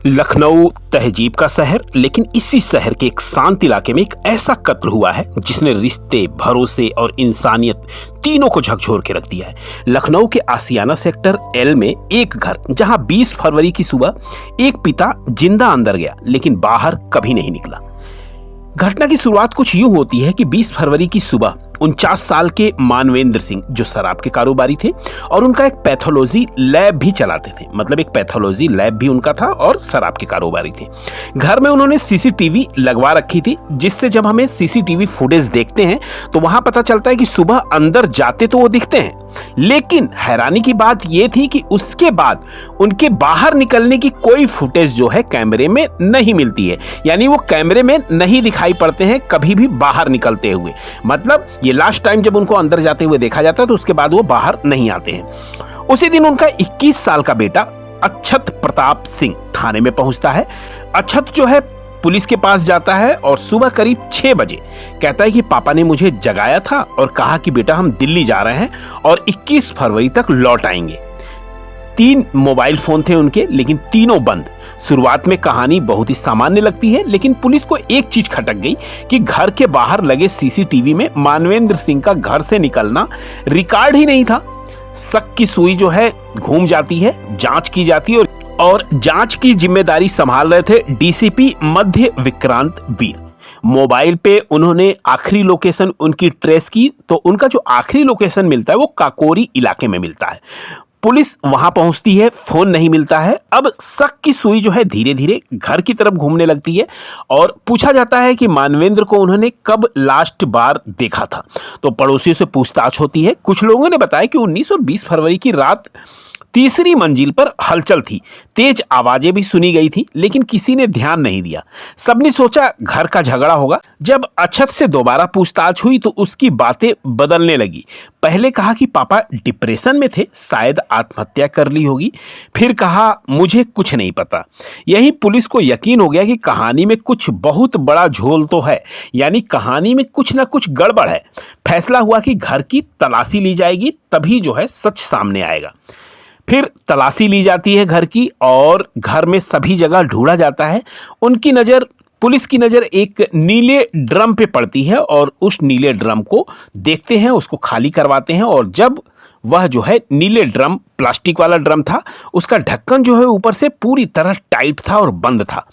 लखनऊ तहजीब का शहर, लेकिन इसी शहर के एक शांत इलाके में एक ऐसा कत्ल हुआ है जिसने रिश्ते, भरोसे और इंसानियत तीनों को झकझोर के रख दिया है। लखनऊ के आशियाना सेक्टर एल में एक घर, जहां 20 फरवरी की सुबह एक पिता जिंदा अंदर गया लेकिन बाहर कभी नहीं निकला। घटना की शुरुआत कुछ यूं होती है कि 20 फरवरी की सुबह 49 साल के मानवेंद्र सिंह, जो शराब के कारोबारी थे और उनका एक पैथोलॉजी लैब भी चलाते थे, मतलब एक पैथोलॉजी लैब भी उनका था और शराब के कारोबारी थे। घर में उन्होंने सीसीटीवी लगवा रखी थी, जिससे जब हमें सीसीटीवी फुटेज देखते हैं तो वहां पता चलता है कि सुबह अंदर जाते तो वो दिखते हैं, लेकिन हैरानी की बात यह थी कि उसके बाद उनके बाहर निकलने की कोई फुटेज जो है कैमरे में नहीं मिलती है। यानी वो कैमरे में नहीं दिखाई पड़ते हैं कभी भी बाहर निकलते हुए। मतलब ये लास्ट टाइम जब उनको अंदर जाते हुए देखा जाता है तो उसके बाद वो बाहर नहीं आते हैं। उसी दिन उनका 21 साल का बेटा अक्षत प्रताप सिंह थाने में पहुंचता है। अक्षत जो है पुलिस के पास जाता है और सुबह करीब 6 बजे कहता है कि पापा ने मुझे जगाया था और कहा कि बेटा हम दिल्ली जा रहे हैं और 21 फरवरी तक लौट आएंगे। 3 मोबाइल फोन थे उनके, लेकिन तीनों बंद। शुरुआत में कहानी बहुत ही सामान्य लगती है, लेकिन पुलिस को एक चीज खटक गई कि घर के बाहर लगे सीसीटीवी में मानवेंद्र सिंह का घर से निकलना रिकॉर्ड ही नहीं था। शक की सुई जो है घूम जाती है, जांच की जाती है और जांच की जिम्मेदारी संभाल रहे थे डीसीपी मध्य विक्रांत वीर। मोबाइल पे उन्होंने आखिरी लोकेशन उनकी ट्रेस की तो उनका जो आखिरी लोकेशन मिलता है वो काकोरी इलाके में मिलता है। पुलिस वहां पहुंचती है, फोन नहीं मिलता है। अब शक की सुई जो है धीरे धीरे घर की तरफ घूमने लगती है और पूछा जाता है कि मानवेंद्र को उन्होंने कब लास्ट बार देखा था। तो पड़ोसियों से पूछताछ होती है। कुछ लोगों ने बताया कि 19 और 20 फरवरी की रात तीसरी मंजिल पर हलचल थी, तेज आवाजें भी सुनी गई थी, लेकिन किसी ने ध्यान नहीं दिया। सबने सोचा घर का झगड़ा होगा। जब अक्षत से दोबारा पूछताछ हुई तो उसकी बातें बदलने लगी। पहले कहा कि पापा डिप्रेशन में थे, शायद आत्महत्या कर ली होगी। फिर कहा मुझे कुछ नहीं पता। यही पुलिस को यकीन हो गया कि कहानी में कुछ बहुत बड़ा झोल तो है, यानी कहानी में कुछ ना कुछ गड़बड़ है। फैसला हुआ कि घर की तलाशी ली जाएगी, तभी जो है सच सामने आएगा। फिर तलाशी ली जाती है घर की और घर में सभी जगह ढूंढा जाता है। पुलिस की नज़र एक नीले ड्रम पे पड़ती है और उस नीले ड्रम को देखते हैं, उसको खाली करवाते हैं और जब वह जो है नीले ड्रम, प्लास्टिक वाला ड्रम था, उसका ढक्कन जो है ऊपर से पूरी तरह टाइट था और बंद था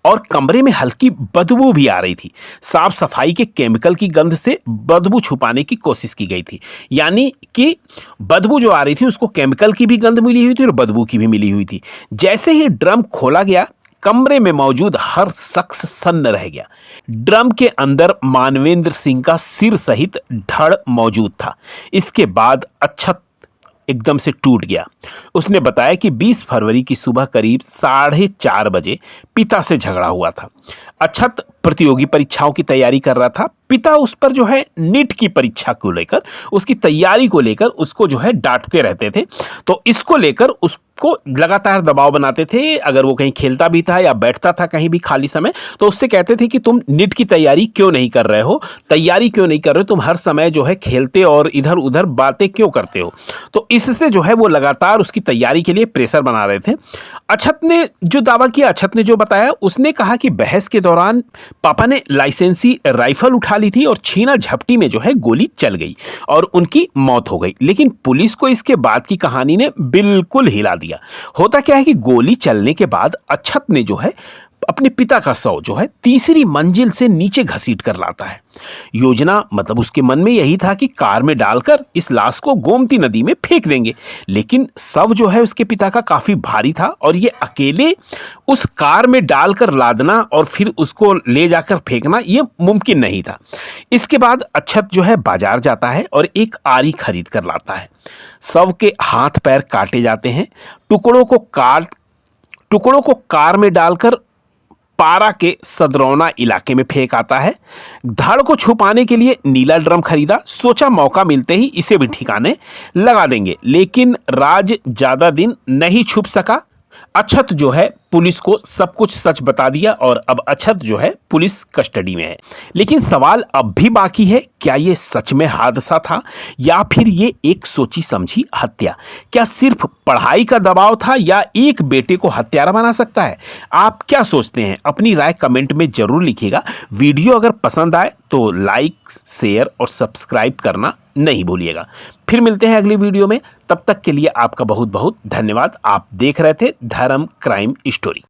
और कमरे में हल्की बदबू भी आ रही थी। साफ सफाई के केमिकल की गंध से बदबू छुपाने की कोशिश की गई थी, यानी कि बदबू जो आ रही थी उसको केमिकल की भी गंध मिली हुई थी और बदबू की भी मिली हुई थी। जैसे ही ड्रम खोला गया, कमरे में मौजूद हर शख्स सन्न रह गया। ड्रम के अंदर मानवेंद्र सिंह का सिर सहित धड़ मौजूद था। इसके बाद अक्षत एकदम से टूट गया। उसने बताया कि 20 फरवरी की सुबह करीब 4:30 बजे पिता से झगड़ा हुआ था। अक्षत प्रतियोगी परीक्षाओं की तैयारी कर रहा था। पिता उस पर जो है नीट की परीक्षा को लेकर, उसकी तैयारी को लेकर उसको जो है डांटते रहते थे। तो इसको लेकर उसको लगातार दबाव बनाते थे। अगर वो कहीं खेलता भी था या बैठता था कहीं भी खाली समय, तो उससे कहते थे कि तुम नीट की तैयारी क्यों नहीं कर रहे हो, तैयारी क्यों नहीं कर रहे हो, तुम हर समय जो है खेलते और इधर उधर बातें क्यों करते हो। तो इससे जो है वो लगातार उसकी तैयारी के लिए प्रेशर बना रहे थे। अक्षत ने जो दावा किया, अक्षत ने जो बताया, उसने कहा कि बहस के दौरान पापा ने लाइसेंसी राइफल उठा ली थी और छीना झपटी में जो है गोली चल गई और उनकी मौत हो गई। लेकिन पुलिस को इसके बाद की कहानी ने बिल्कुल हिला दिया। होता क्या है कि गोली चलने के बाद अक्षत ने जो है अपने पिता का शव जो है तीसरी मंजिल से नीचे घसीट कर लाता है। योजना, मतलब उसके मन में यही था कि कार में डालकर इस लाश को गोमती नदी में फेंक देंगे, लेकिन शव जो है उसके पिता का काफी भारी था और ये अकेले उस कार में डालकर लादना और फिर उसको ले जाकर फेंकना ये मुमकिन नहीं था। इसके बाद अक्षत जो है बाजार जाता है और एक आरी खरीद कर लाता है। शव के हाथ पैर काटे जाते हैं। टुकड़ों को कार में डालकर पारा के सदरौना इलाके में फेंक आता है। धड़ को छुपाने के लिए नीला ड्रम खरीदा। सोचा मौका मिलते ही इसे भी ठिकाने लगा देंगे, लेकिन राज ज्यादा दिन नहीं छुप सका। अक्षत जो है पुलिस को सब कुछ सच बता दिया और अब अक्षत जो है पुलिस कस्टडी में है। लेकिन सवाल अब भी बाकी है, क्या ये सच में हादसा था या फिर ये एक सोची समझी हत्या? क्या सिर्फ पढ़ाई का दबाव था या एक बेटे को हत्यारा बना सकता है? आप क्या सोचते हैं? अपनी राय कमेंट में जरूर लिखिएगा। वीडियो अगर पसंद आए तो लाइक, शेयर और सब्सक्राइब करना नहीं भूलिएगा। फिर मिलते हैं अगली वीडियो में, तब तक के लिए आपका बहुत बहुत धन्यवाद। आप देख रहे थे धर्म क्राइम स्टोरी।